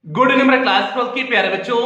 Good evening मेरे class 12 के प्यारे बच्चों।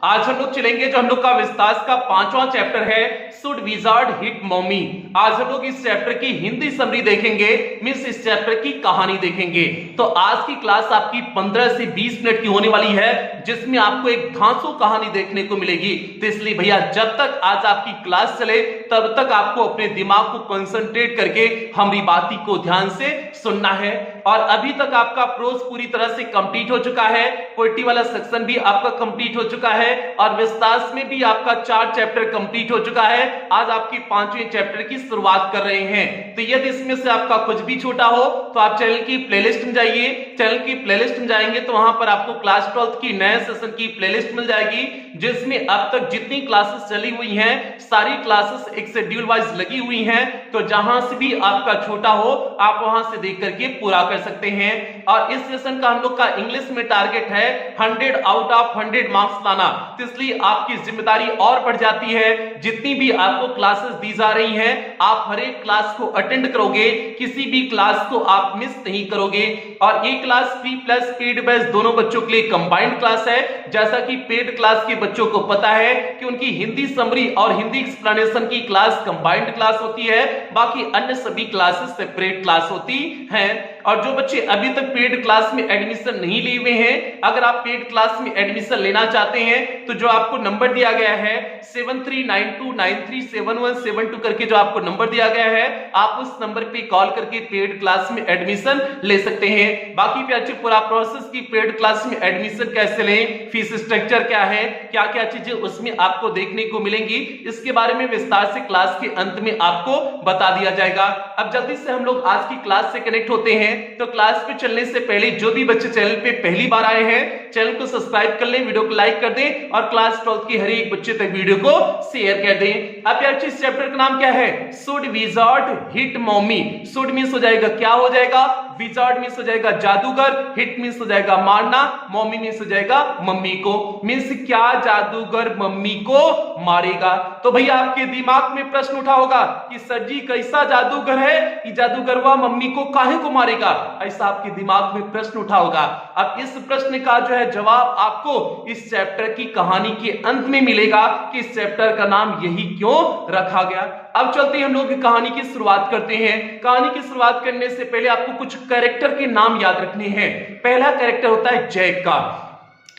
आज हम लोग चलेंगे जो हम लोग का विस्तार का 5वां चैप्टर है शुड विजार्ड हिट मॉमी। आज हम लोग इस चैप्टर की हिंदी समरी देखेंगे, मींस इस चैप्टर की कहानी देखेंगे। तो आज की क्लास आपकी 15 से 20 मिनट की होने वाली है, जिसमें आपको एक धांसू कहानी देखने को मिलेगी। तो इसलिए भैया जब तक आज आपकी क्लास चले तब तक आपको अपने दिमाग को कंसंट्रेट करके हमारी बाती को ध्यान से सुनना है। और अभी तक आपका प्रोज पूरी तरह से कंप्लीट हो चुका है, पोएट्री वाला सेक्शन भी आपका कंप्लीट हो चुका है और विस्तार में भी आपका 4 चैप्टर कंप्लीट हो चुका है। आज आपकी 5वें चैप्टर की शुरुआत कर रहे हैं। तो यदि इसमें से आपका कुछ भी छूटा हो तो आप चैनल की प्लेलिस्ट में जाइए। चैनल की प्लेलिस्ट में जाएंगे तो वहां पर आपको क्लास 12 की नए सेशन की प्लेलिस्ट मिल जाएगी, जिसमें अब तक जितनी क्लासेस चली हुई हैं सारी क्लासेस एक शेड्यूल वाइज लगी हुई हैं। तो जहां से भी आपका छोटा हो आप वहां से देख करके पूरा कर सकते हैं। और इस सेशन का हम लोग का इंग्लिश में टारगेट है 100 आउट ऑफ 100 मार्क्स लाना। तो इसलिए आपकी जिम्मेदारी और बढ़ जाती है। जितनी भी आपको क्लासेस दी जा रही हैं आप हर एक क्लास को अटेंड करोगे, किसी भी क्लास को आप मिस नहीं करोगे। और ये class free plus paid batch दोनों बच्चों के लिए कंबाइंड क्लास है। जैसा कि पेड क्लास के बच्चों को पता है कि उनकी हिंदी समरी और हिंदी एक्सप्लेनेशन की क्लास कंबाइंड क्लास होती है, बाकी अन्य सभी क्लासेस सेपरेट क्लास होती हैं। और जो बच्चे अभी तक पेड क्लास में एडमिशन नहीं लिए हुए हैं, अगर आप पेड क्लास में एडमिशन लेना चाहते हैं तो जो आपको नंबर दिया गया है 7392937172 करके जो आपको नंबर दिया गया है, आप उस नंबर पे कॉल करके पेड क्लास में एडमिशन ले सकते हैं। बाकी पे अच्छे पूरा प्रोसेस की पेड क्लास में एडमिशन कैसे लें, फीस स्ट्रक्चर क्या है, क्या क्या चीजें उसमें आपको देखने को मिलेंगी, इसके बारे में विस्तार से क्लास के अंत में आपको बता दिया जाएगा। अब जल्दी से हम लोग आज की क्लास से कनेक्ट होते हैं। तो क्लास पे चलने से पहले जो भी बच्चे चैनल पे पहली बार आए हैं चैनल को सब्सक्राइब कर लें, वीडियो को लाइक कर दें और क्लास 12 की हर एक बच्चे तक वीडियो को शेयर कर दें। अब यार इस चैप्टर का नाम क्या है? Should wizard hit mommy. Should means हो जाएगा क्या हो जाएगा? विजार्ड मींस हो जाएगा जादूगर, हिट मींस हो जाएगा मारना, मॉमी मींस हो जाएगा मम्मी को। मींस क्या जादूगर मम्मी को मारेगा? तो भैया आपके दिमाग में प्रश्न उठा होगा कि सर जी कैसा जादूगर है कि जादूगर वह मम्मी को काहे को मारेगा? ऐसा आपके दिमाग में प्रश्न उठा होगा। अब इस प्रश्न का जो है जवाब आपको इस चैप्टर की कहानी के अंत में मिलेगा कि इस चैप्टर का नाम यही क्यों रखा गया। अब चलते हैं हम लोग कहानी की शुरुआत करते हैं। कहानी की शुरुआत करने से पहले आपको कुछ कैरेक्टर के नाम याद रखने हैं। पहला कैरेक्टर होता है जैक का।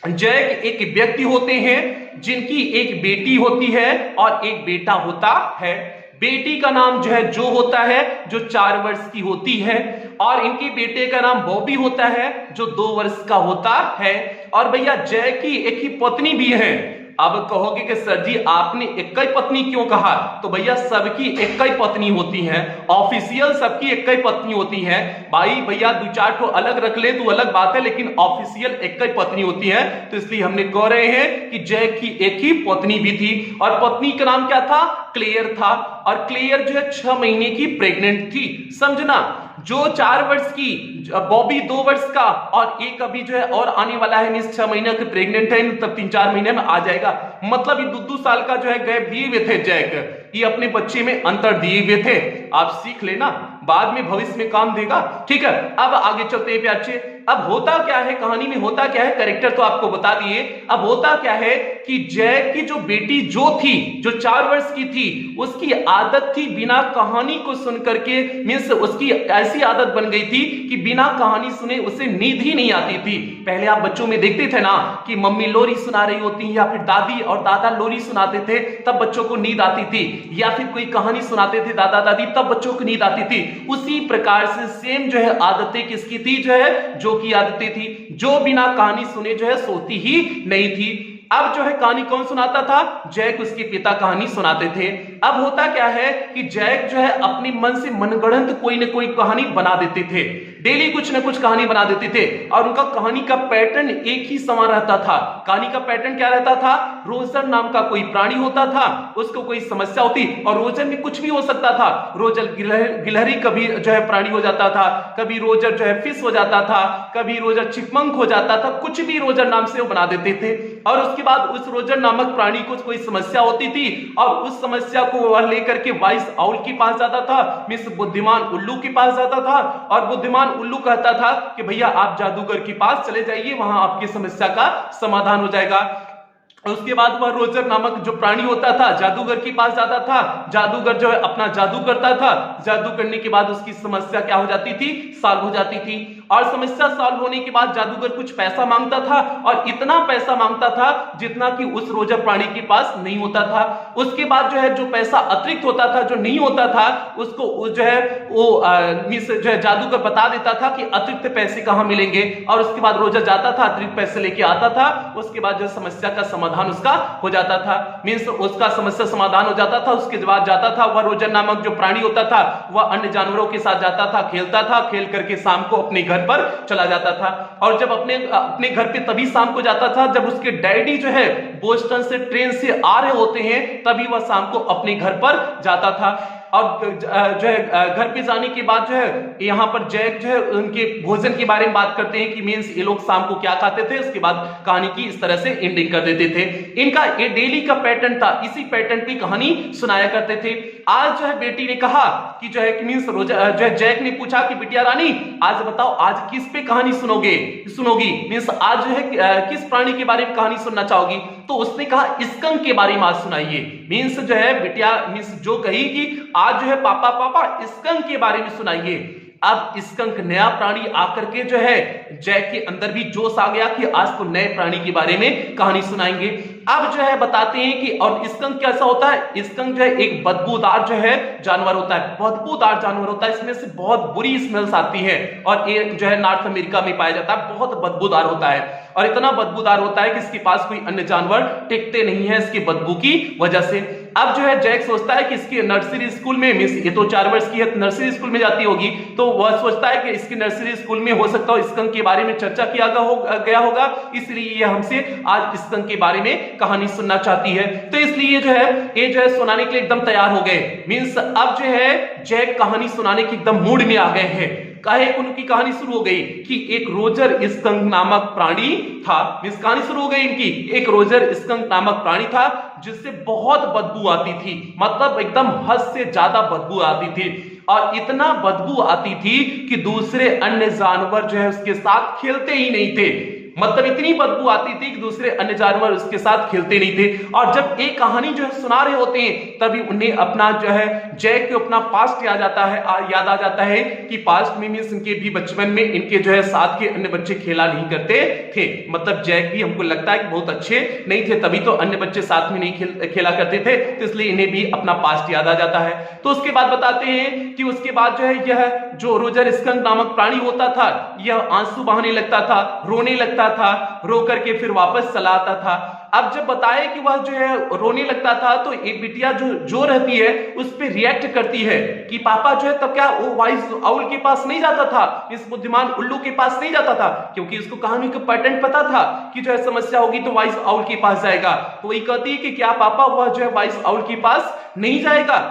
जैक एक व्यक्ति होते हैं जिनकी एक बेटी होती है और एक बेटा होता है। बेटी का नाम जो है जो होता है, जो 4 वर्ष की होती है, और इनके बेटे का नाम बॉबी होता है जो 2 वर्ष का होता है। और भैया जैक की एक ही पत्नी भी है। अब कहोगे कि सर जी आपने एक ही पत्नी क्यों कहा? तो भैया सबकी एक ही पत्नी होती है, ऑफिशियल सबकी एक ही पत्नी होती है। भाई भैया 2-4 ठो अलग रख ले तो अलग बात है, लेकिन ऑफिशियल एक ही पत्नी होती है। तो इसलिए हमने कह रहे हैं कि जैक की एक ही पत्नी भी थी और पत्नी का नाम क्या था? क्लेयर था। और क्लेयर जो है 6 महीने की प्रेग्नेंट थी। समझना, जो 4 वर्ष की बॉबी 2 वर्ष का और एक अभी जो है और आने वाला है, मींस 6 महीने की प्रेग्नेंट है, तब 3-4 महीने में आ जाएगा। मतलब ये 2-2 साल का जो है गैप दिए हुए थे जैक, ये अपने बच्चे में अंतर दिए हुए थे। आप सीख लेना, बाद में भविष्य में काम देगा। ठीक है, अब आगे चलते हैं प्यारे। अब होता क्या है कहानी में, होता क्या है? कैरेक्टर तो आपको बता दिए। अब होता क्या है कि जैक की जो बेटी जो थी, जो 4 वर्ष की थी, उसकी आदत थी बिना कहानी को सुन करके, मींस उसकी ऐसी आदत बन गई थी कि बिना कहानी सुने उसे नींद ही नहीं आती थी। पहले आप बच्चों में देखते थे ना कि मम्मी लोरी सुना रही होती या फिर दादी और दादा लोरी सुनाते थे, तब बच्चों को नींद आती थी, या फिर कोई कहानी सुनाते थे दादा दादी, तब बच्चों को नींद आती थी। उसी प्रकार से सेम जो है आदतें किसकी थी? जो है जो की आदतें थी, जो बिना कहानी सुने जो है सोती ही नहीं थी। अब जो है कहानी कौन सुनाता था? जैक उसके पिता कहानी सुनाते थे। अब होता क्या है कि जैक जो है अपने मन से मनगढ़ंत कोई न कोई कहानी बना देते थे। डेली कुछ न कुछ कहानी बना देते थे और उनका कहानी का पैटर्न एक ही समान रहता था। कहानी का पैटर्न क्या रहता था? रोजर नाम का कोई प्राणी होता था, उसको कोई समस्या होती और रोजर में कुछ भी हो सकता था। रोजर गिलहरी कभी जो है प्राणी हो जाता था, कभी रोजर जो है फिश हो जाता था, कभी रोजर चिपमंक हो जाता था, कुछ भी रोजर नाम से वो बना देते थे। और उसके बाद उस रोजर नामक प्राणी को कोई समस्या होती थी और उस समस्या को वह लेकर के वाइस आउल के पास जाता था, मिस बुद्धिमान उल्लू के पास जाता था और बुद्धिमान उल्लू कहता था कि भैया आप जादूगर के पास चले जाइए, वहां आपकी समस्या का समाधान हो जाएगा। उसके बाद वह रोजर नामक जो प्राणी होता था जादूगर के पास जाता था, जादूगर जो है अपना जादू करता था, जादू करने के बाद उसकी समस्या क्या हो जाती थी, सॉल्व हो जाती थी। और समस्या सॉल्व होने के बाद जादूगर कुछ पैसा मांगता था, और इतना पैसा मांगता था जितना कि उस रोजर प्राणी के पास नहीं होता था। उसके बाद जो है जो पैसा अतिरिक्त होता था, जो नहीं होता था, उसको जो है वो जो है जादूगर बता देता था कि अतिरिक्त पैसे कहां मिलेंगे, और उसके बाद रोजर जाता था, अतिरिक्त पैसे लेके आता था। उसके बाद जो समस्या का समाधान उसका हो जाता था, मींस उसका समस्या समाधान हो जाता था। उसके बाद जाता था वह रोजर नामक जो प्राणी होता था, वह अन्य जानवरों के साथ जाता था, खेलता था, खेल करके शाम को अपने घर पर चला जाता था। और जब अपने घर पे तभी शाम को जाता था जब उसके डैडी जो है बोस्टन से ट्रेन से आ रहे होते हैं, तभी वह शाम को अपने घर पर जाता था। और जो है घर पे जाने के बाद जो है यहाँ पर जैक जो है उनके भोजन के बारे में बात करते हैं कि मींस ये लोग शाम को क्या खाते थे। उसके बाद कहानी की इस तरह से एंडिंग कर देते थे। इनका ये डेली का पैटर्न था, इसी पैटर्न की कहानी सुनाया करते थे। आज जो है बेटी ने कहा कि जो है मींस जो है जैक ने पूछा कि बिटिया रानी आज बताओ आज किस पे कहानी सुनोगी, मींस आज जो है किस प्राणी के बारे में कहानी सुनना चाहोगी। तो उसने कहा स्कंक के बारे में आज सुनाइए। मींस जो है बिटिया मींस जो कही कि आज जो है पापा स्कंक के बारे में सुनाइए। अब स्कंक नया प्राणी आकर के जो है जैक के अंदर भी जोश आ गया कि आज तो नए प्राणी के बारे में कहानी सुनाएंगे। अब जो है बताते हैं कि और स्कंक कैसा होता है। स्कंक जो है एक बदबूदार जो है जानवर होता है, बदबूदार जानवर होता है। इसमें से बहुत बुरी स्मेल्स आती है, और ये जो है नॉर्थ अमेरिका में पाया जाता है। बहुत बदबूदार होता है, और इतना बदबूदार होता है कि इसके पास कोई अन्य जानवर टिकते नहीं है इसकी बदबू की वजह से। अब जो है जैक सोचता है कि इसकी नर्सरी स्कूल में, मिस ये तो 4 वर्ष की है, नर्सरी स्कूल में जाती होगी, तो वह सोचता है कि इसकी नर्सरी स्कूल में हो सकता हो स्कंक के बारे में चर्चा किया गया होगा, इसलिए ये हमसे आज स्कंक के बारे में कहानी सुनना चाहती है। तो इसलिए जो है ये जो है सुनाने के लिए एकदम तैयार हो गए। मींस अब जो है जैक कहानी सुनाने के एकदम मूड में आ गए हैं। काहे उनकी कहानी शुरू हो गई कि एक रोजर स्कंक नामक प्राणी था। मींस कहानी शुरू हो गई इनकी, एक रोजर स्कंक नामक प्राणी था जिससे बहुत बदबू आती थी, मतलब एकदम हद से ज्यादा बदबू आती थी। और इतना बदबू आती थी कि दूसरे अन्य जानवर जो है उसके साथ खेलते ही नहीं थे। मतलब इतनी बदबू आती थी कि दूसरे अन्य जानवर उसके साथ खेलते नहीं थे। और जब एक कहानी जो है सुना रहे होते हैं तभी उन्हें अपना जो है जैक को अपना पास्ट याद आ जाता है कि पास्ट में मींस इनके भी बचपन में इनके जो है साथ के अन्य बच्चे खेला नहीं करते थे। मतलब जैक भी हमको लगता है कि बहुत अच्छे नहीं थे, तभी तो अन्य बच्चे साथ में नहीं खेला करते थे, तो इसलिए इन्हें भी अपना पास्ट याद आ जाता है। तो उसके बाद बताते हैं कि उसके बाद जो है यह जो रोजर स्कंक नामक प्राणी होता था यह आंसू बहाने लगता था, रोने लगता था, रो करके फिर वापस चला आता था। अब जब बताए कि वह जो है रोने लगता था तो एक बिटिया जो रहती है उस पे रिएक्ट करती है कि पापा जो है तब क्या वो वाइस आउल के पास नहीं जाता था, इस बुद्धिमान उल्लू के पास नहीं जाता था, क्योंकि इसको कहानी का पैटर्न पता था कि जो है समस्या होगी तो वाइस आउल के पास जाएगा। तो वही कहती है कि क्या पापा वह जो है वाइस आउल के पास नहीं जाएगा।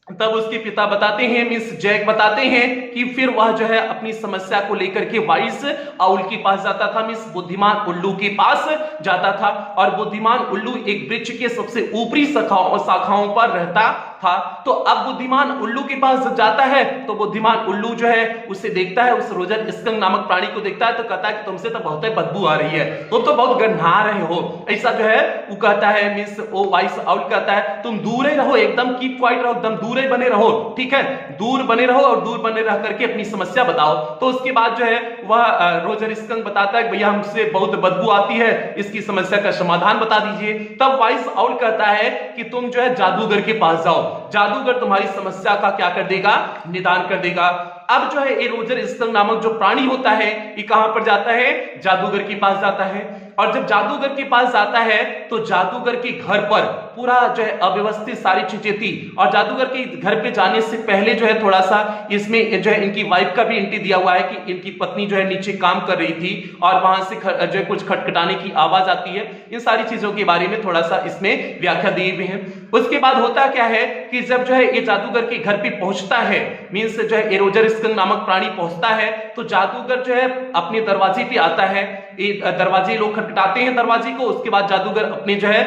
तब उसके पिता बताते हैं, मिस जैक बताते हैं कि फिर वह जो है अपनी समस्या को लेकर के वाइस आउल के पास जाता था, मिस बुद्धिमान उल्लू के पास जाता था। और बुद्धिमान उल्लू एक वृक्ष के सबसे ऊपरी शाखाओं पर रहता था। तो अब बुद्धिमान उल्लू के पास जब जाता है तो बुद्धिमान उल्लू जो है उसे देखता है, उस रोजर स्कंक नामक प्राणी को देखता है, तो कहता है कि तुमसे तो बहुत बदबू आ रही है, तुम तो बहुत गंधा रहे हो, ऐसा जो है वो कहता है। मिस ओ वाइस आउल कहता है तुम दूर ही रहो, एकदम कीप क्वाइट रहो, एकदम दूर ही बने रहो, ठीक है, दूर बने रहो और दूर बने रह करके अपनी समस्या बताओ। तो उसके बाद जो है वह रोजर स्कंक बताता है कि भैया हमसे बहुत बदबू आती है, इसकी समस्या का समाधान बता दीजिए। तब वाइस आउल कहता है कि तुम जो है जादूगर के पास जाओ, जादूगर तुम्हारी समस्या का क्या कर देगा, निदान कर देगा। अब जो है ये रोजर स्कंक नामक जो प्राणी होता है ये कहां पर जाता है, जादूगर के पास जाता है। और जब जादूगर के पास जाता है तो जादूगर के घर पर पूरा जो है अव्यवस्थित सारी चीजें थी। और जादूगर के घर पे जाने से पहले जो है थोड़ा सा इसमें जो है इनकी वाइफ का भी एंट्री दिया हुआ है कि इनकी पत्नी जो है नीचे काम कर रही थी और वहां से जो है कुछ खटखटाने की आवाज आती है। इन सारी चीजों के बारे में थोड़ा सा इसमें व्याख्या दी हुई है। उसके बाद होता क्या है कि जब जो है ये जादूगर के घर पे पहुंचता है, मींस जो है रोजर स्कंक नामक प्राणी पहुंचता है, तो जादूगर जो है अपने दरवाजे पे आता है। दरवाजे लोग खटखटाते हैं दरवाजे को, उसके बाद जादूगर अपने जो है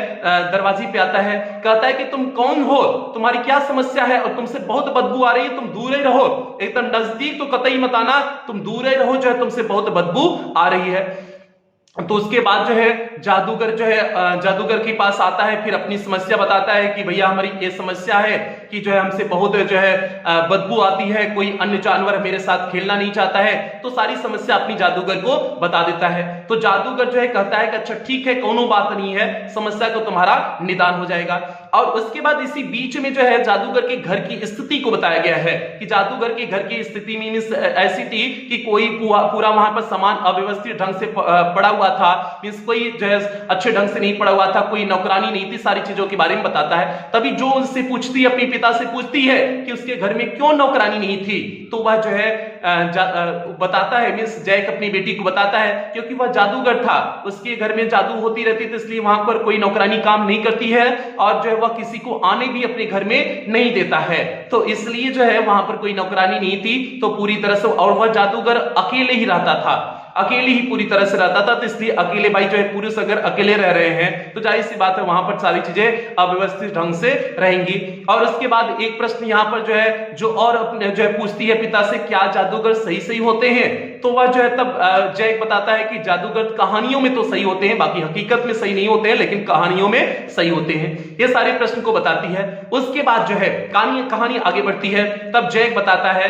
दरवाजे पे आता है, कहता है कि तुम कौन हो, तुम्हारी क्या समस्या है, और तुमसे बहुत बदबू आ रही है, तुम दूर ही रहो, एकदम नजदीक तो कतई मत आना, तुम दूर ही रहो, जो है तुमसे बहुत बदबू आ रही है। तो उसके बाद जो है जादूगर जो है जादूगर के पास आता है, फिर अपनी समस्या बताता है कि भैया हमारी ये समस्या है कि जो है हमसे बहुत जो है बदबू आती है, कोई अन्य जानवर मेरे साथ खेलना नहीं चाहता है, तो सारी समस्या अपनी जादूगर को बता देता है। तो जादूगर जो है कहता है कि अच्छा ठीक है, कोनो बात नहीं है, समस्या को तुम्हारा निदान हो जाएगा। और उसके बाद इसी बीच में जो है जादूगर के घर की स्थिति को बताया गया है कि जादूगर के घर की स्थिति में ऐसी थी कि कोई पूरा वहां पर सामान अव्यवस्थित ढंग से पड़ा हुआ था, मींस कोई जो है अच्छे ढंग से नहीं पड़ा हुआ था, कोई नौकरानी नहीं थी, सारी चीजों के बारे में बताता है। तभी जो उससे पूछती है, अपने पिता से पूछती है कि उसके घर में क्यों नौकरानी नहीं थी, तो वह जो है बताता है, मींस जैक अपनी बेटी को बताता है क्योंकि वह जादूगर था, उसके घर में जादू होती रहती थी, इसलिए वहां पर कोई नौकरानी काम नहीं करती है, और जो है वह किसी को आने भी अपने घर में नहीं देता है, तो इसलिए जो है वहां पर कोई नौकरानी नहीं थी, तो पूरी तरह से, और वह जादूगर अकेले ही रहता था, अकेले ही पूरी तरह से रहता था, तो इसलिए अकेले भाई जो है पुरुष अगर अकेले रह रहे हैं तो जाहिर सी बात है वहां पर सारी चीजें अव्यवस्थित ढंग से रहेंगी। और उसके बाद एक प्रश्न यहाँ पर जो है जो और जो है पूछती है पिता से, क्या जादूगर सही सही होते हैं, तो वह जो है तब जैक बताता है कि जादूगर कहानियों में तो सही होते हैं, बाकी हकीकत में सही नहीं होते हैं, लेकिन कहानियों में सही होते हैं। ये सारे प्रश्न को बताती है। उसके बाद जो है कहानी आगे बढ़ती है, तब जैक बताता है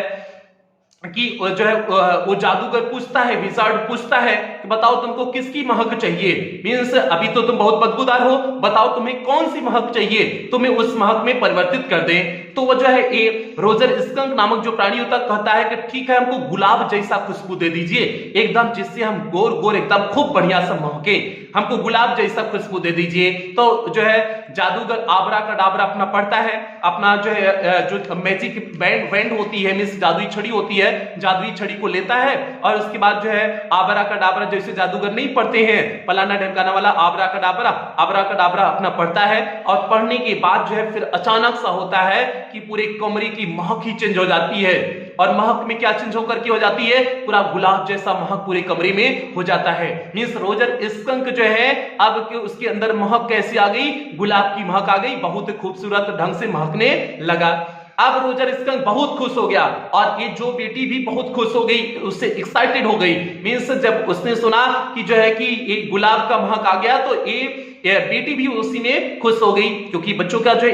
कि जो है वो जादूगर पूछता है, विजार्ड पूछता है कि बताओ तुमको किसकी महक चाहिए, मींस अभी तो तुम बहुत बदबूदार हो, बताओ तुम्हें कौन सी महक चाहिए, तुम्हें उस महक में परिवर्तित कर दें। तो वो जो है ये रोजर स्कंक नामक जो प्राणी होता कहता है कि ठीक है, हमको गुलाब जैसा खुशबू दे दीजिए, एकदम जिससे हम गोर गोर एकदम खूब बढ़िया सा महके, हमको गुलाब जैसा खुशबू दे दीजिए। तो जो है जादूगर आबरा कडाबरा अपना पढ़ता है, अपना जो है जो मैजिक बैंड होती है, मींस जादुई छड़ी होती है, जादुई छड़ी को लेता है, और उसके बाद जो है आबरा कडाबरा, जैसे जादूगर नहीं पढ़ते हैं फलाना ढमकाना वाला आबरा कडाबरा अपना पढ़ता है, और पढ़ने के बाद जो है फिर अचानक सा होता है कि पूरे कमरे की महक ही चेंज हो जाती है। और महक में क्या चेंज होकर के हो जाती है, पूरा गुलाब जैसा महक पूरे कमरे में हो जाता है। मींस रोजर स्कंक जो है अब उसके अंदर महक कैसी आ गई, गुलाब की महक आ गई, बहुत खूबसूरत ढंग से महकने लगा। अब रोजर स्कंक बहुत खुश हो गया, और ये जो बेटी भी बहुत खुश हो गई, उससे एक्साइटेड हो गई। मींस जब उसने सुना कि जो है कि ये गुलाब का महक आ गया, तो ये बेटी भी उसी में खुश हो गई, क्योंकि बच्चों का जो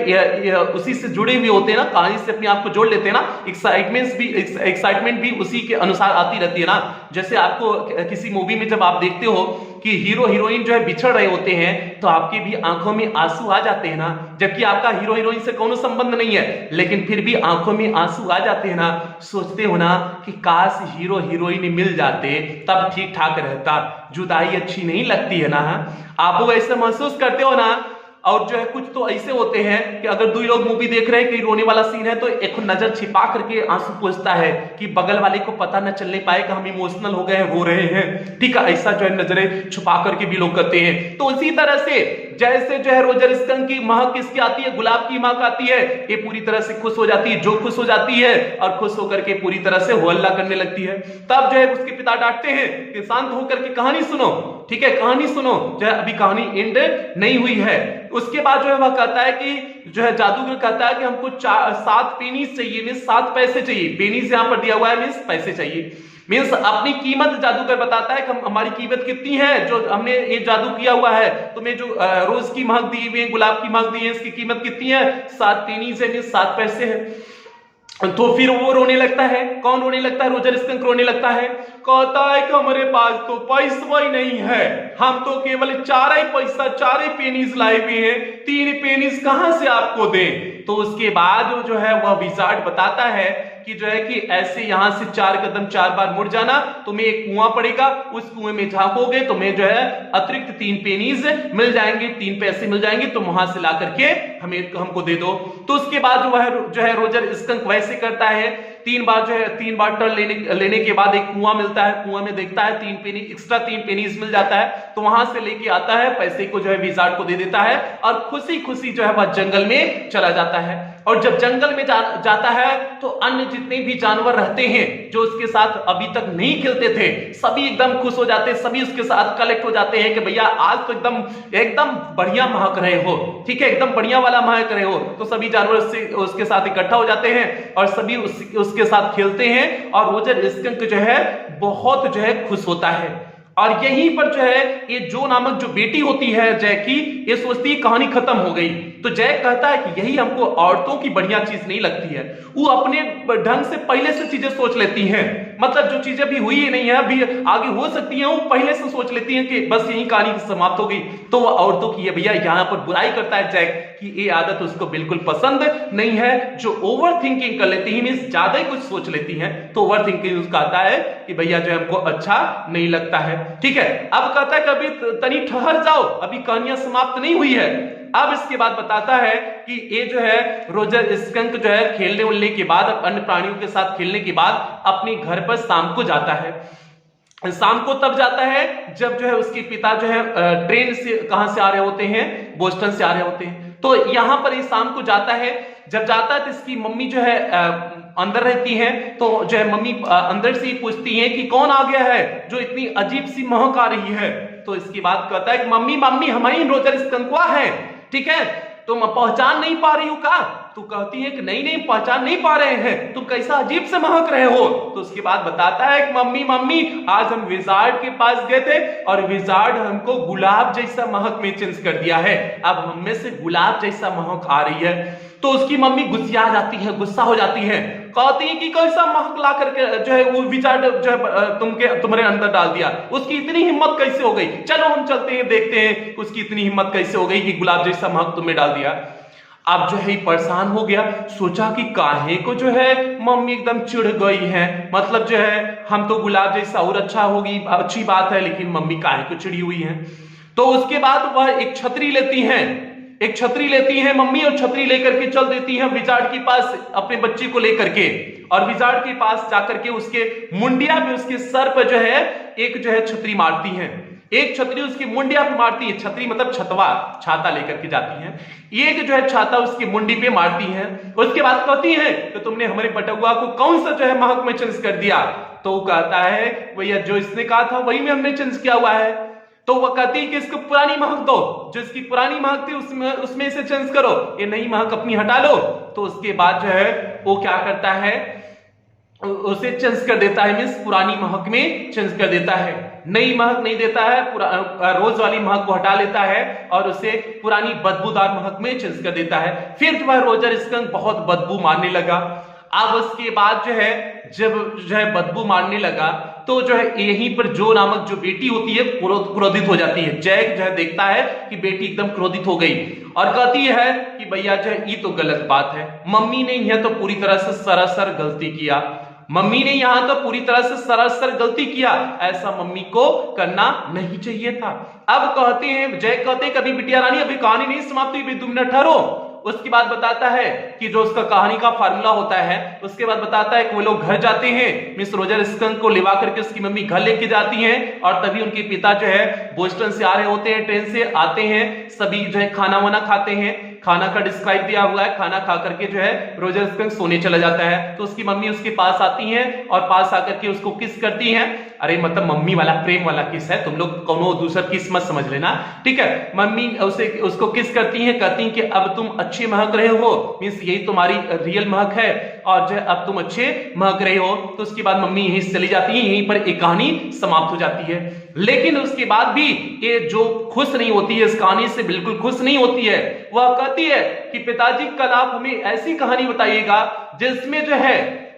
उसी से जुड़े हुए होते हैं ना, कहानी से अपने आप को जोड़ लेते हैं ना, एक्साइटमेंट भी उसी के अनुसार आती रहती है ना। जैसे आपको किसी मूवी में जब आप देखते हो कि हीरो हीरोइन जो है बिछड़ रहे होते हैं, तो आपकी भी आंखों में आंसू आ जाते हैं ना, जबकि आपका हीरो हीरोइन से कोनो संबंध नहीं है, लेकिन फिर भी आंखों में आंसू आ जाते हैं ना। सोचते हो ना कि काश हीरो हीरोइन मिल जाते, तब ठीक ठाक रहता, जुदाई अच्छी नहीं लगती है ना। आप वो ऐसे महसूस करते हो ना। और जो है कुछ तो ऐसे होते हैं कि अगर दो लोग मूवी देख रहे हैं, कहीं रोने वाला सीन है, तो एक नजर छिपा करके आंसू पोंछता है कि बगल वाले को पता न चलने पाए कि हम इमोशनल हो गए हैं, रो रहे हैं, ठीक है। ऐसा जो है नजरें छुपा करके भी लोग करते हैं। तो इसी तरह से जैसे जो है रोजर स्कंक की महक किसकी आती है, गुलाब की महक आती है, ये पूरी तरह से खुश हो जाती है, जो खुश हो जाती है, और खुश होकर के पूरी तरह से हो हल्ला करने लगती है। तब जो है उसके पिता डांटते हैं कि शांत होकर के कहानी सुनो, ठीक है, कहानी सुनो, जो है अभी कहानी एंड नहीं हुई है। उसके बाद जो है वह कहता है कि जो है जादूगर कहता है कि हमको 7 पेनीज चाहिए, मींस 7 पैसे चाहिए, पेनीज यहां पर दिया हुआ है, मींस पैसे चाहिए, मींस अपनी कीमत जादूगर बताता है कि हमारी कीमत कितनी है, जो हमने ये जादू किया हुआ है, तुम्हें जो रोज की महक दी हुई है, गुलाब की महक दी है, इसकी कीमत कितनी है, 7 पेनीज है, मींस 7 पैसे है। तो फिर वो रोने लगता है। कौन रोने लगता है, रोजर स्कंक रोने लगता है, कहता है कि हमारे पास तो पैसा ही नहीं है, हम तो केवल 4 पेनीज लाए हुए हैं, 3 पेनीज कहां से आपको दें। तो उसके बाद जो है वह विजार्ड बताता है कि जो है कि ऐसे यहां से 4 कदम 4 बार मुड़ जाना, तुम्हें एक कुआं पड़ेगा, उस कुएं में झांकोगे, तुम्हें जो है अतिरिक्त 3 पेनीज मिल जाएंगे, 3 पैसे मिल जाएंगे, तुम वहां से ला करके हमको दे दो। तो उसके बाद वह जो है रोजर स्कंक वैसे करता है, 3 बार जो है 3 बार टर्न लेने के बाद एक कुआं मिलता है, कुआं में देखता है 3 पेनी एक्स्ट्रा 3 पेनीज मिल जाता है, तो वहां से लेके आता है, पैसे को जो है विजार्ड को दे देता है, और खुशी खुशी जो है वह जंगल में चला जाता है। और जब जंगल में जाता है तो अन्य जितने भी जानवर रहते हैं जो उसके साथ अभी तक नहीं खेलते थे, सभी एकदम खुश हो जाते हैं, सभी उसके साथ कलेक्ट हो जाते हैं कि भैया आज तो एकदम एकदम बढ़िया महक रहे हो, ठीक है, एकदम बढ़िया वाला महक रहे हो। तो सभी जानवर उसके साथ इकट्ठा हो जाते हैं और सभी उसके साथ खेलते हैं और रोजर स्कंक जो है बहुत जो है खुश होता है। और यहीं पर जो है ये जो नामक जो बेटी होती है जय की, ये सोचती है कहानी खत्म हो गई। तो जय कहता है कि यही हमको औरतों की बढ़िया चीज नहीं लगती है, वो अपने ढंग से पहले से चीजें सोच लेती हैं, मतलब जो चीजें भी हुई नहीं है अभी आगे हो सकती हैं, वो पहले से सोच लेती हैं कि बस यही कहानी समाप्त हो गई। तो वो औरतों की भैया यहाँ पर बुराई करता है जय कि ये आदत उसको बिल्कुल पसंद नहीं है, जो ओवर थिंकिंग कर लेती है, मींस ज्यादा ही कुछ सोच लेती हैं। तो ओवर थिंकिंग उसका आता है कि भैया जो हमको अच्छा नहीं लगता है, ठीक है। अब कहता है कि अभी तनी ठहर जाओ, अभी कहानियां समाप्त नहीं हुई है। अब इसके बाद बताता है कि ये जो है रोजर स्कंक जो है खेलने उलने के बाद, अन्य प्राणियों के साथ खेलने के बाद अपने घर पर शाम को जाता है। शाम को तब जाता है जब जो है उसके पिता जो है ट्रेन से कहां से आ रहे होते हैं, बोस्टन से आ रहे होते हैं। तो यहां पर इस शाम को जाता है, जब जाता है तो इसकी मम्मी जो है अंदर रहती है। तो जो है मम्मी अंदर से ही पूछती है कि कौन आ गया है जो इतनी अजीब सी महक आ रही है। तो इसकी बात कहता है कि मम्मी मम्मी हमारी रोजर स्कंकवा है, ठीक है, तुम पहचान नहीं पा रही हो का? तो कहती है कि नहीं नहीं पहचान नहीं पा रहे हैं, तुम कैसा अजीब से महक रहे हो। तो उसके बाद बताता है कि मम्मी मम्मी आज हम विजार्ड के पास गए थे और विजार्ड हमको गुलाब जैसा महक में चेंज कर दिया है, अब हम में से गुलाब जैसा महक आ रही है। तो उसकी मम्मी गुस्सा जाती है, गुस्सा हो जाती है, कहती है कि कैसा महक ला करके जो है वो विजार्ड जो है तुम्हारे अंदर डाल दिया, उसकी इतनी हिम्मत कैसे हो गई, चलो हम चलते हैं देखते हैं उसकी इतनी हिम्मत कैसे हो गई कि गुलाब जैसा महक तुम्हें डाल दिया। अब जो है परेशान हो गया, सोचा कि काहे को जो है मम्मी एकदम चिढ़ गई है, मतलब जो है हम तो गुलाब जैसा और अच्छा होगी, अच्छी बात है, लेकिन मम्मी काहे को चिड़ी हुई है। तो उसके बाद वह एक छतरी लेती हैं, एक छतरी लेती है मम्मी और छतरी लेकर के चल देती है विजार्ड के पास अपने बच्चे को लेकर के, और विजार्ड के पास जाकर के उसके मुंडिया पे, उसके सर पर जो है एक जो है छतरी मारती है, एक छतरी उसकी मुंडिया पे मारती है, छतरी मतलब छतवा, छाता लेकर के जाती है, एक जो है छाता उसकी मुंडी पे मारती है। उसके बाद कहती है कि तुमने हमारे बटुआ को कौन सा जो है महक में चेंज कर दिया। तो वो कहता है भैया जो इसने कहा था वही में हमने चेंज किया हुआ है। तो वह कहती है कि इसको पुरानी महक दो, जो इसकी पुरानी महक थी उसमें से चेंज करो, ये नई महक अपनी हटा लो। तो उसके बाद जो है वो क्या करता है, उसे चेंज कर देता है, मींस पुरानी महक में चेंज कर देता है, नई महक नहीं देता है, रोज वाली महक को हटा लेता है और उसे पुरानी बदबूदार महक में चेंज कर देता है। फिर वह रोजर स्कंक बहुत बदबू मारने लगा। अब उसके बाद जो है जब जो है बदबू मारने लगा तो जो है यहीं पर जो नामक जो बेटी होती है क्रोधित हो जाती है। जय जो है देखता है कि बेटी एकदम क्रोधित हो गई और कहती है कि भैया जो है ये तो गलत बात है, मम्मी ने यह तो पूरी तरह से सरासर गलती किया, मम्मी ने यहां तो पूरी तरह से सरासर गलती किया, ऐसा मम्मी को करना नहीं चाहिए था। अब कहते हैं जय कहते हैं कभी बिटिया रानी अभी कहानी नहीं समाप्त हुई, 2 मिनट ठहरो। उसके बाद बताता है कि जो उसका कहानी का फार्मूला होता है, उसके बाद बताता है कि वो लोग घर जाते हैं, मिस रोजर स्कंक को लिवा करके उसकी मम्मी घर लेके जाती हैं और तभी उनके पिता जो है बोस्टन से आ रहे होते हैं, ट्रेन से आते हैं, सभी जो है खाना वाना खाते हैं, खाना का डिस्क्राइब दिया हुआ है, खाना खा करके जो है रोजर स्कंक सोने चला जाता है। तो उसकी मम्मी उसके पास आती हैं और पास आकर के उसको किस करती हैं, अरे मतलब मम्मी वाला प्रेम वाला किस है, तुम लोग कोनो दूसरा किस मत समझ लेना, ठीक है। मम्मी उसको किस करती हैं, कहती हैं कि अब तुम अच्छे महक रहे हो, मींस यही तुम्हारी रियल महक है और जो अब तुम अच्छे महक रहे हो। तो उसके बाद मम्मी यहीं से चली जाती है, यहीं पर एक कहानी समाप्त हो जाती है। लेकिन उसके बाद भी ये जो खुश नहीं होती है, इस कहानी से बिल्कुल खुश नहीं होती है। वह कहती है कि पिताजी कल आप हमें ऐसी कहानी बताइएगा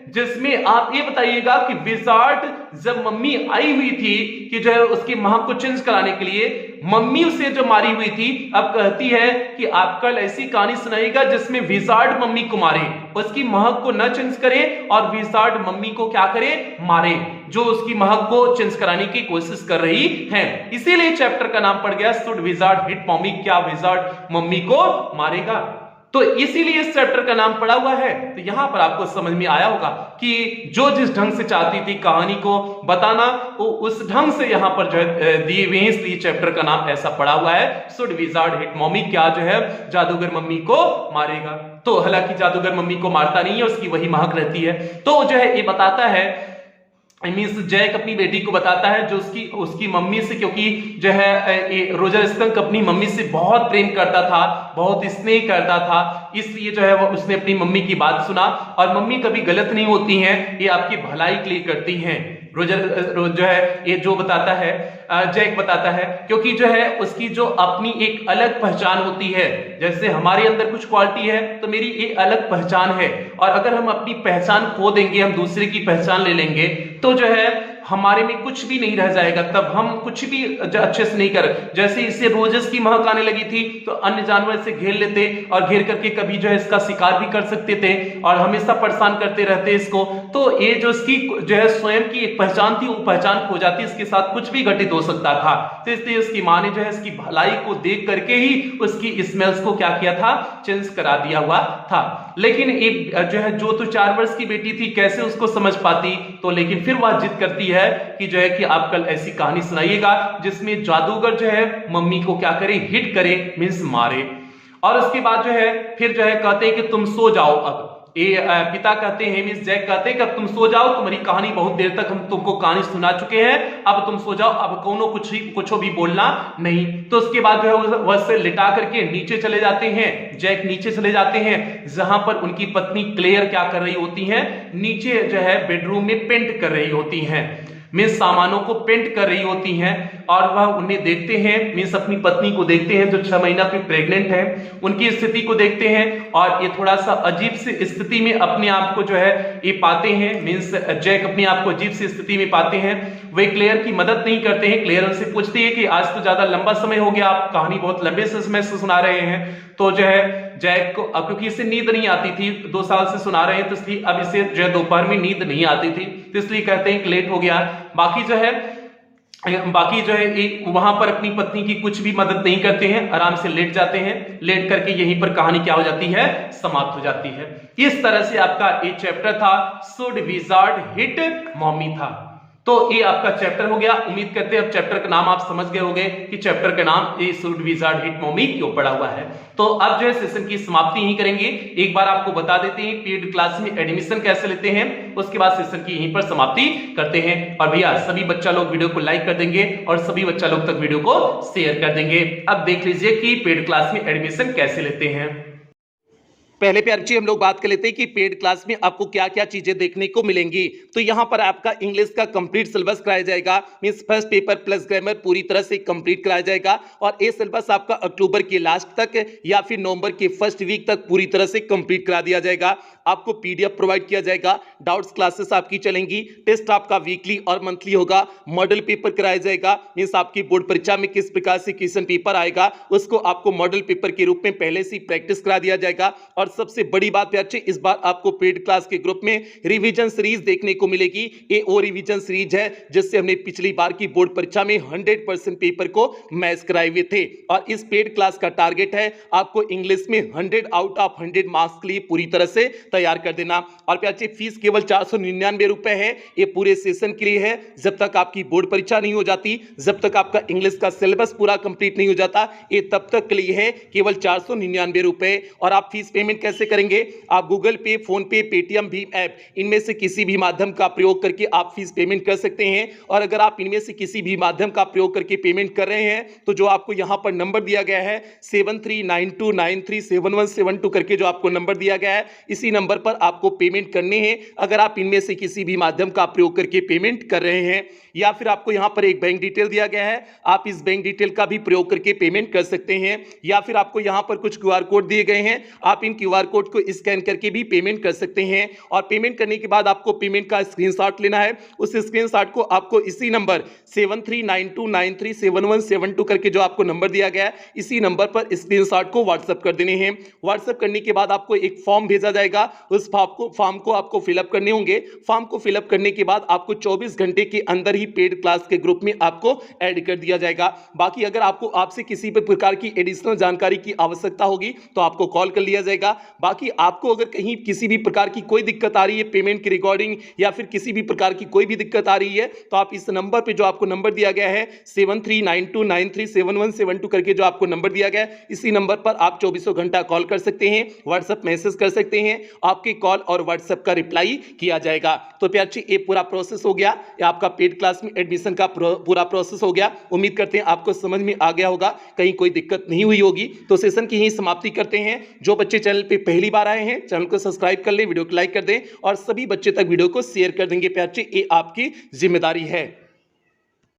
जिसमें आप ये बताइएगा कि विजार्ड जब मम्मी आई हुई थी कि जो है उसकी महक को चेंज कराने के लिए, मम्मी उसे जो मारी हुई थी, अब कहती है कि आप कल ऐसी कहानी सुनाइएगा जिसमें विजार्ड मम्मी को मारे, उसकी महक को न चेंज करे और विजार्ड मम्मी को क्या करे, मारे, जो उसकी महक को चेंज कराने की कोशिश कर रही है। इसीलिए चैप्टर का नाम पड़ गया शुड विजार्ड हिट मम्मी, क्या विजार्ड मम्मी को मारेगा। तो इसीलिए इस चैप्टर का नाम पड़ा हुआ है। तो यहां पर आपको समझ में आया होगा कि जो जिस ढंग से चाहती थी कहानी को बताना, वो उस ढंग से यहां पर जो है दिए हुए हैं, इसलिए चैप्टर का नाम ऐसा पड़ा हुआ है, शुड विजार्ड हिट मम्मी, क्या जो है जादूगर मम्मी को मारेगा। तो हालांकि जादूगर मम्मी को मारता नहीं है, उसकी वही महक रहती है। तो जो है ये बताता है, मीन्स जैक अपनी बेटी को बताता है जो उसकी मम्मी से, क्योंकि जो है रोजर स्कंक अपनी मम्मी से बहुत प्रेम करता था, बहुत स्नेह करता था, इसलिए जो है वो उसने अपनी मम्मी की बात सुना। और मम्मी कभी गलत नहीं होती हैं, ये आपकी भलाई के लिए करती हैं। रोजर जो है ये जो बताता है, जैक बताता है, क्योंकि जो है उसकी जो अपनी एक अलग पहचान होती है, जैसे हमारे अंदर कुछ क्वालिटी है तो मेरी एक अलग पहचान है, और अगर हम अपनी पहचान खो देंगे, हम दूसरे की पहचान ले लेंगे, तो जो है हमारे में कुछ भी नहीं रह जाएगा, तब हम कुछ भी अच्छे से नहीं कर। जैसे इसे रोजेस की महक आने लगी थी तो अन्य जानवर से घेर लेते और घेर करके कभी जो है इसका शिकार भी कर सकते थे और हमेशा परेशान करते रहते इसको। तो ये जो इसकी जो है स्वयं की एक पहचान थी, वो पहचान खो जाती, इसके साथ कुछ भी घटित हो सकता था। तो इसलिए उसकी माँ ने जो है इसकी भलाई को देख करके ही उसकी स्मेल्स को क्या किया था, चेंज करा दिया हुआ था। लेकिन एक जो है जो तो 4 वर्ष की बेटी थी, कैसे उसको समझ पाती, तो लेकिन फिर वह जिद करती है कि जो है कि आप कल ऐसी कहानी सुनाइएगा जिसमें जादूगर जो है मम्मी को क्या करे, हिट करे, मींस मारे। और उसके बाद जो है फिर जो है कहते हैं कि तुम सो जाओ। अब ये पिता कहते हैं, मींस जैक कहते हैं कि अब तुम सो जाओ, तुम्हारी कहानी बहुत देर तक हम तुमको कहानी सुना चुके हैं, अब तुम सो जाओ, अब कोनो कुछ भी बोलना नहीं। तो उसके बाद जो है वह से लिटा करके नीचे चले जाते हैं, जैक नीचे चले जाते हैं, जहां पर उनकी पत्नी क्लेयर क्या कर रही होती हैं, नीचे जो है बेडरूम में पेंट कर रही होती हैं, मीन्स सामानों को पेंट कर रही होती हैं। और वह उन्हें देखते हैं, मीन्स अपनी पत्नी को देखते हैं जो 6 महीना पे प्रेग्नेंट है, उनकी स्थिति को देखते हैं और ये थोड़ा सा अजीब सी स्थिति में अपने आप को जो है ये पाते हैं, मीन्स जैक अपने आप को अजीब सी स्थिति में पाते हैं। वे क्लेयर की मदद नहीं करते हैं। क्लेयर उनसे पूछती है कि आज तो ज्यादा लंबा समय हो गया, आप कहानी बहुत लंबे समय से सुना रहे हैं। तो जो है जैक को, अब क्योंकि इसे नींद नहीं आती थी, 2 साल से सुना रहे हैं, तो इसलिए अब इसे जो है दोपहर में नींद नहीं आती थी, तो इसलिए कहते हैं कि लेट हो गया। बाकी जो है वहां पर अपनी पत्नी की कुछ भी मदद नहीं करते हैं, आराम से लेट जाते हैं, लेट करके यहीं पर कहानी क्या हो जाती है, समाप्त हो जाती है। इस तरह से आपका ये चैप्टर था, शुड विजार्ड हिट मॉमी था। तो ये आपका चैप्टर हो गया। उम्मीद करते हैं अब चैप्टर का नाम आप समझ गए होंगे कि चैप्टर का नाम ये शुड विजार्ड हिट मॉमी क्यों पड़ा हुआ है। तो अब जो है सेशन की समाप्ति यहीं करेंगे। एक बार आपको बता देते हैं पेड क्लास में एडमिशन कैसे लेते हैं, उसके बाद सेशन की यहीं पर समाप्ति करते हैं। और भैया सभी बच्चा लोग वीडियो को लाइक कर देंगे और सभी बच्चा लोग तक वीडियो को शेयर कर देंगे। अब देख लीजिए कि पेड क्लास में एडमिशन कैसे लेते हैं। पहले पे अच्छी हम लोग बात कर लेते हैं कि पेड क्लास में आपको क्या क्या चीजें देखने को मिलेंगी। तो यहाँ पर आपका इंग्लिश का कंप्लीट सिलेबस कराया जाएगा, means first paper plus grammar पूरी तरह से कंप्लीट कराया जाएगा। और ये सिलेबस आपका अक्टूबर के लास्ट तक या फिर नवंबर के फर्स्ट वीक तक पूरी तरह से कंप्लीट करा दिया जाएगा। आपको पीडीएफ प्रोवाइड किया जाएगा, डाउट्स क्लासेस आपकी चलेंगी, टेस्ट आपका वीकली और मंथली होगा, मॉडल पेपर कराया जाएगा, मींस आपकी बोर्ड परीक्षा में किस प्रकार से क्वेश्चन पेपर आएगा उसको आपको मॉडल पेपर के रूप में पहले से प्रैक्टिस करा दिया जाएगा। और सबसे बड़ी बात बच्चे, इस बार आपको पेड क्लास के ग्रुप में रिवीजन सीरीज देखने को मिलेगी। ये वो रिवीजन सीरीज है जिससे हमने पिछली बार की बोर्ड परीक्षा में 100% पेपर को मैच कराए हुए थे। और इस पेड क्लास का टारगेट है आपको इंग्लिश में 100 आउट ऑफ 100 मार्क्स के लिए पूरी तरह से तैयार कर देना। और बच्चे फीस केवल 499 रुपए है, ये पूरे सेशन के लिए है। जब तक आपकी बोर्ड परीक्षा नहीं हो जाती, जब तक आपका इंग्लिश का सिलेबस पूरा कंप्लीट नहीं हो जाता, ये तब तक के लिए है, केवल 499 रुपए। और आप फीस पेमेंट कैसे करेंगे? आप गूगल पे, फोन पे, पेटीएम भीम ऐप, इनमें से किसी भी माध्यम का प्रयोग करके आप फीस पेमेंट कर सकते हैं। और अगर आप इनमें से किसी भी माध्यम का प्रयोग करके पेमेंट कर रहे हैं तो जो आपको यहां पर नंबर दिया गया है 7392937172 करके जो आपको नंबर दिया गया है, इसी नंबर पर आपको पेमेंट करने हैं। अगर आप इनमें से किसी भी माध्यम का प्रयोग करके पेमेंट कर रहे हैं, या फिर आपको यहां पर एक बैंक डिटेल दिया गया है, आप इस बैंक डिटेल का भी प्रयोग करके पेमेंट कर सकते हैं। या फिर आपको यहां पर कुछ क्यूआर कोड दिए गए हैं, आप इन क्यूआर कोड को स्कैन करके भी पेमेंट कर सकते हैं। और पेमेंट करने के बाद आपको पेमेंट का स्क्रीनशॉट लेना है। उस स्क्रीनशॉट को आपको इसी नंबर 7392937172 करके जो आपको नंबर दिया गया है, इसी नंबर पर स्क्रीनशॉट को व्हाट्सएप कर देने हैं। व्हाट्सएप करने के बाद आपको एक फॉर्म भेजा जाएगा। उस फॉर्म को आपको फिलअप करने होंगे। फॉर्म को फिलअप करने के बाद आपको 24 घंटे के अंदर ही पेड क्लास के ग्रुप में आपको ऐड कर दिया जाएगा। बाकी अगर आपको आपसे किसी भी प्रकार की एडिशनल जानकारी की आवश्यकता होगी तो आपको कॉल कर लिया जाएगा। बाकी आपको अगर कहीं किसी भी प्रकार की कोई दिक्कत आ रही है पेमेंट की रिकॉर्डिंग या फिर किसी भी प्रकार की कोई भी दिक्कत आ रही है तो आप इस नंबर पे जो आपको नंबर दिया गया है 7392937172 करके जो आपको नंबर दिया गया है, इसी नंबर पर आप 24 घंटा कॉल कर सकते हैं, व्हाट्सएप मैसेज कर सकते हैं। आपके कॉल और व्हाट्सएप का रिप्लाई किया जाएगा। तो प्यार जी ये पूरा प्रोसेस हो गया, ये आपका पेड क्लास में एडमिशन का पूरा प्रोसेस हो गया। उम्मीद करते हैं आपको समझ में आ गया होगा, कहीं कोई दिक्कत नहीं हुई होगी। तो सेशन की यही समाप्ति करते हैं। जो बच्चे चैनल पे पहली बार आए हैं चैनल को सब्सक्राइब कर ले, वीडियो को लाइक कर दें और सभी बच्चे तक वीडियो को शेयर कर देंगे। प्यार जी ये आपकी जिम्मेदारी है।